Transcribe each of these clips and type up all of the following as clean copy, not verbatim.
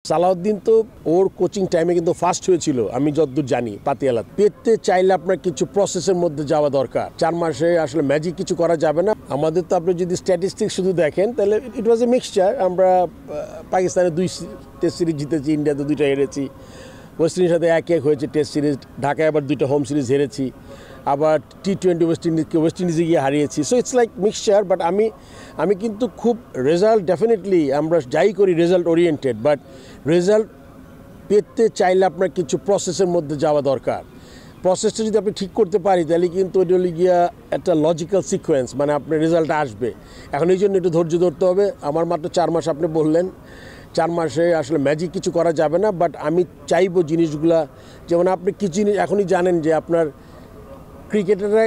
সালাউদ্দিন তো ওর কোচিং টাইমে কিন্তু ফার্স্ট হয়েছিল, আমি যতদূর জানি পাতিয়ালা। পেতে চাইলে আপনার কিছু প্রসেসের মধ্যে যাওয়া দরকার। 4 মাসে আসলে ম্যাজিক কিছু করা যাবে না। আমাদের তো আপনি যদি স্ট্যাটিস্টিক্স শুধু দেখেন তাহলে ইট ওয়াজ এ মিক্সচার। আমরা পাকিস্তানে 2 টেস্ট সিরিজ জিতেছি, ইন্ডিয়াতে 2টা হেরেছি, ওয়েস্ট ইন্ডিজের সাথে 1-1 হয়েছে টেস্ট সিরিজ, ঢাকায় আবার 2টা হোম সিরিজ হেরেছি, আবার T20 ওয়েস্ট ইন্ডিজে গিয়ে হারিয়েছি। So it's like mixture. But আমি কিন্তু খুব রেজাল্ট, ডেফিনেটলি আমরা যাই করি রেজাল্ট ওরিয়েন্টেড, বাট রেজাল্ট পেতে চাইলে আপনার কিছু প্রসেসের মধ্যে যাওয়া দরকার। প্রসেসটা যদি আপনি ঠিক করতে পারি তাহলে কিন্তু ওইটা হলে গিয়া একটা লজিক্যাল সিকোয়েন্স, মানে আপনার রেজাল্ট আসবে। এখন এই জন্য একটু ধৈর্য ধরতে হবে। আমার মাত্র 4 মাস, আপনি বললেন 4 মাসে আসলে ম্যাজিক কিছু করা যাবে না, বাট আমি চাইবো জিনিসগুলা, যেমন আপনি কিছু জিনিস এখনই জানেন যে আপনার ক্রিকেটাররা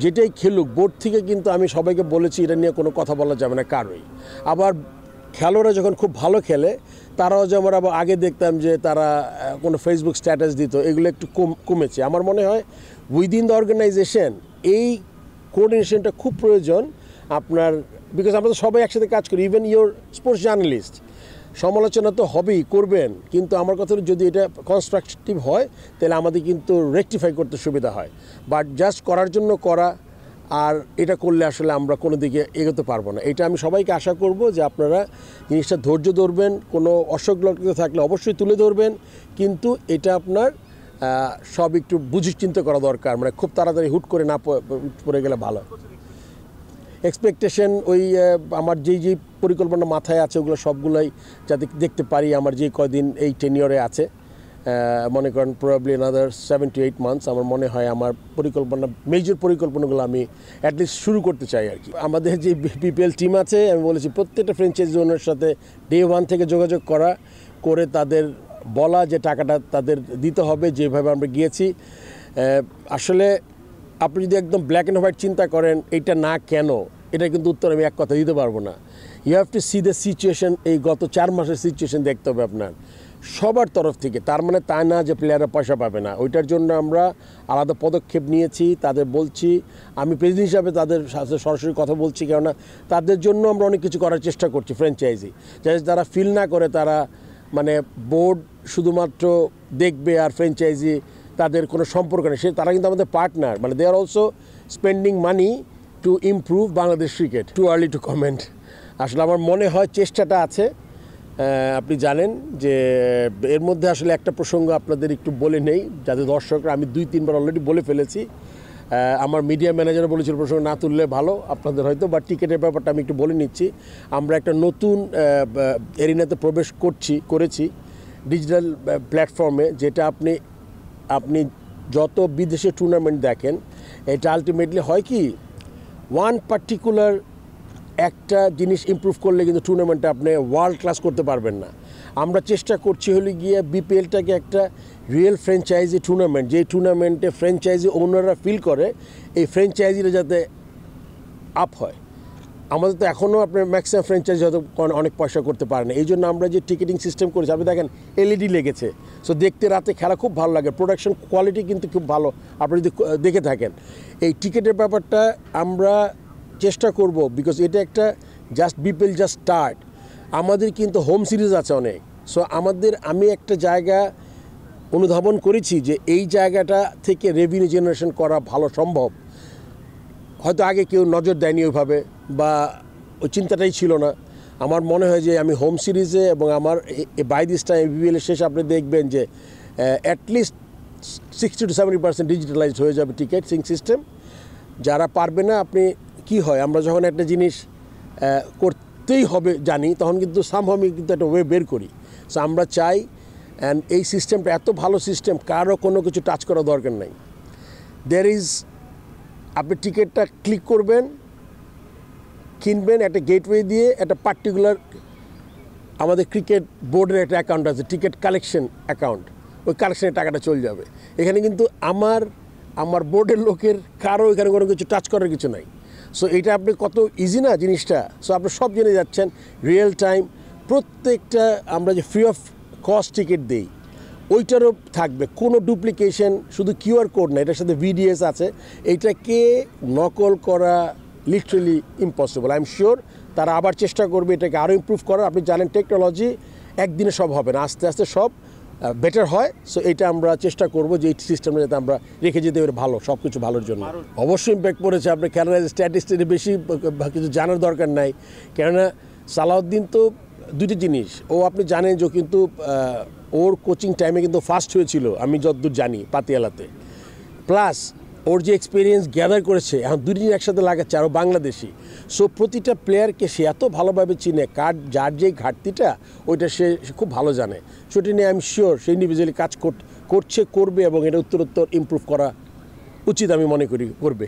যেটাই খেলুক বোর্ড থেকে, কিন্তু আমি সবাইকে বলেছি এটা নিয়ে কোনো কথা বলা যাবে না কারোই। আবার খেলোয়াড়রা যখন খুব ভালো খেলে তারাও যেমন আবার আগে দেখতাম যে তারা কোনো ফেসবুক স্ট্যাটাস দিত, এগুলো একটু কমেছে। আমার মনে হয় উইদিন দ্য অর্গানাইজেশন এই কোঅর্ডিনেশনটা খুব প্রয়োজন আপনার, বিকজ আমরা তো সবাই একসাথে কাজ করি। ইভেন ইওর স্পোর্টস জার্নালিস্ট, সমালোচনা তো হবেই, করবেন, কিন্তু আমার কথা যদি এটা কনস্ট্রাকটিভ হয় তাহলে আমাদের কিন্তু রেকটিফাই করতে সুবিধা হয়। বাট জাস্ট করার জন্য করা, আর এটা করলে আসলে আমরা কোনো দিকে এগোতে পারবো না। এটা আমি সবাইকে আশা করব যে আপনারা জিনিসটা ধৈর্য ধরবেন, কোনো অসংলগ্ন থাকলে অবশ্যই তুলে ধরবেন, কিন্তু এটা আপনার সব একটু বুঝে চিন্তা করা দরকার। মানে খুব তাড়াতাড়ি হুট করে না পড়ে গেলে ভালো। এক্সপেকটেশন ওই আমার যেই পরিকল্পনা মাথায় আছে ওগুলো সবগুলোই যাতে দেখতে পারি আমার যে কয়দিন এই টেনিয়রে আছে, মনে করেন প্রবাবলি another 7 to 8 months, আমার মনে হয় আমার পরিকল্পনা, মেজর পরিকল্পনাগুলো আমি অ্যাটলিস্ট শুরু করতে চাই আর কি। আমাদের যে বিপিএল টিম আছে, আমি বলেছি প্রত্যেকটা ফ্র্যাঞ্চাইজি ওনার সাথে ডে 1 থেকে যোগাযোগ করে তাদের বলা যে টাকাটা তাদের দিতে হবে, যেভাবে আমরা গিয়েছি। আসলে আপনি যদি একদম ব্ল্যাক অ্যান্ড হোয়াইট চিন্তা করেন এটা না কেন, এটা কিন্তু উত্তর আমি এক কথা দিতে পারবো না। You have to see the situation. এই গত 4 মাসের সিচুয়েশন দেখতে হবে আপনার সবার তরফ থেকে। তার মানে তা না যে প্লেয়াররা পয়সা পাবে না, ওইটার জন্য আমরা আলাদা পদক্ষেপ নিয়েছি। তাদের বলছি, আমি প্রেসিডেন্ট হিসাবে তাদের সাথে সরাসরি কথা বলছি, কেননা তাদের জন্য আমরা অনেক কিছু করার চেষ্টা করছি ফ্র্যাঞ্চাইজি, যাতে তারা ফিল না করে তারা মানে বোর্ড শুধুমাত্র দেখবে আর ফ্র্যাঞ্চাইজি তাদের কোনো সম্পর্ক নেই। তারা কিন্তু আমাদের পার্টনার, মানে they are also spending money to improve Bangladesh cricket. Too early to comment. আসলে আমার মনে হয় চেষ্টাটা আছে। আপনি জানেন যে এর মধ্যে আসলে একটা প্রসঙ্গ আপনাদের একটু বলে নেই, যাতে দর্শকরা, আমি 2-3 বার অলরেডি বলে ফেলেছি। আমার মিডিয়া ম্যানেজার বলেছিল প্রসঙ্গ না তুললে ভালো আপনাদের হয়তো, বা টিকিটের ব্যাপারটা আমি একটু বলে নিচ্ছি। আমরা একটা নতুন এরিনাতে প্রবেশ করেছি ডিজিটাল প্ল্যাটফর্মে, যেটা আপনি যত বিদেশে টুর্নামেন্ট দেখেন, এটা আলটিমেটলি হয় কি, ওয়ান পার্টিকুলার একটা জিনিস ইমপ্রুভ করলে কিন্তু টুর্নামেন্টটা আপনি ওয়ার্ল্ড ক্লাস করতে পারবেন না। আমরা চেষ্টা করছি হলে গিয়ে বিপিএলটাকে একটা রিয়েল ফ্র্যাঞ্চাইজি টুর্নামেন্ট, যেই টুর্নামেন্টে ফ্র্যাঞ্চাইজি ওনাররা ফিল করে এই ফ্র্যাঞ্চাইজিটা যাতে আপ হয়। আমাদের তো এখনও আপনার ম্যাক্সিমাম ফ্র্যাঞ্চাইজি হয়তো অনেক পয়সা করতে পারে না, এই জন্য আমরা যে টিকিটিং সিস্টেম করেছি, আপনি দেখেন এলইডি লেগেছে, সো দেখতে রাতে খেলা খুব ভালো লাগে, প্রোডাকশন কোয়ালিটি কিন্তু খুব ভালো আপনি যদি দেখে থাকেন। এই টিকিটের ব্যাপারটা আমরা চেষ্টা করব, বিকজ এটা একটা জাস্ট বিপিএল জাস্ট স্টার্ট, আমাদের কিন্তু হোম সিরিজ আছে অনেক। সো আমি একটা জায়গা অনুধাবন করেছি যে এই জায়গাটা থেকে রেভিনিউ জেনারেশন করা ভালো সম্ভব। হয়তো আগে কেউ নজর দেয়নি ওইভাবে, বা ওই চিন্তাটাই ছিল না। আমার মনে হয় যে আমি হোম সিরিজে এবং আমার বাই দিস টাইম বিপিএলের শেষে আপনি দেখবেন যে অ্যাটলিস্ট 60 to 70% ডিজিটালাইজড হয়ে যাবে টিকিটিং সিস্টেম। যারা পারবে না, আপনি কি হয়, আমরা যখন একটা জিনিস করতেই হবে জানি, তখন কিন্তু সামহামি কিন্তু একটা ওয়ে বের করি। সো আমরা চাই, অ্যান্ড এই সিস্টেমটা এত ভালো সিস্টেম, কারও কোনো কিছু টাচ করা দরকার নাই। আপনি টিকিটটা ক্লিক করবেন, কিনবেন একটা গেটওয়ে দিয়ে, একটা পার্টিকুলার আমাদের ক্রিকেট বোর্ডের একটা অ্যাকাউন্ট আছে, টিকিট কালেকশন অ্যাকাউন্ট, ওই কালেকশনের টাকাটা চলে যাবে। এখানে কিন্তু আমার বোর্ডের লোকের কারো এখানে কোনো কিছু টাচ করার কিছু নাই। সো এটা আপনি কত ইজি না জিনিসটা। সো আপনি সব জেনে যাচ্ছেন রিয়েল টাইম। প্রত্যেকটা আমরা যে ফ্রি অফ কস্ট টিকিট দিই ওইটারও থাকবে, কোনো ডুপ্লিকেশন, শুধু কিউআর কোড না, এটার সাথে ভিডিএস আছে। এইটাকে নকল করা literally impossible. I am sure তারা আবার চেষ্টা করবে এটাকে আরও ইমপ্রুভ করার। আপনি জানেন টেকনোলজি একদিনে সব হবে না, আস্তে আস্তে সব বেটার হয়। সো এটা আমরা চেষ্টা করব যে এই সিস্টেমটা যাতে আমরা রেখে যেতে পারি ভালো, সব কিছু ভালোর জন্য। অবশ্যই ইম্প্যাক্ট পড়েছে। আপনি খেলার স্ট্যাটিস্টিক্স বেশি কিছু জানার দরকার নাই, কেননা সালাউদ্দিন তো দুটি জিনিস, ও আপনি জানেন যে কিন্তু ওর কোচিং টাইমে কিন্তু ফার্স্ট হয়েছিল আমি যতদূর জানি পাতিয়ালাতে, প্লাস ওর যে এক্সপিরিয়েন্স গ্যাদার করেছে এখন দুই দিন একসাথে লাগাচ্ছে আরও বাংলাদেশি। সো প্রতিটা প্লেয়ারকে সে এত ভালোভাবে চিনে, যার যে ঘাটতিটা ওইটা সে খুব ভালো জানে। সেটা নিয়ে আমি শিওর সে ইন্ডিভিজুয়ালি কাজ করছে, করবে এবং এটা উত্তরোত্তর ইমপ্রুভ করা উচিত আমি মনে করি করবে।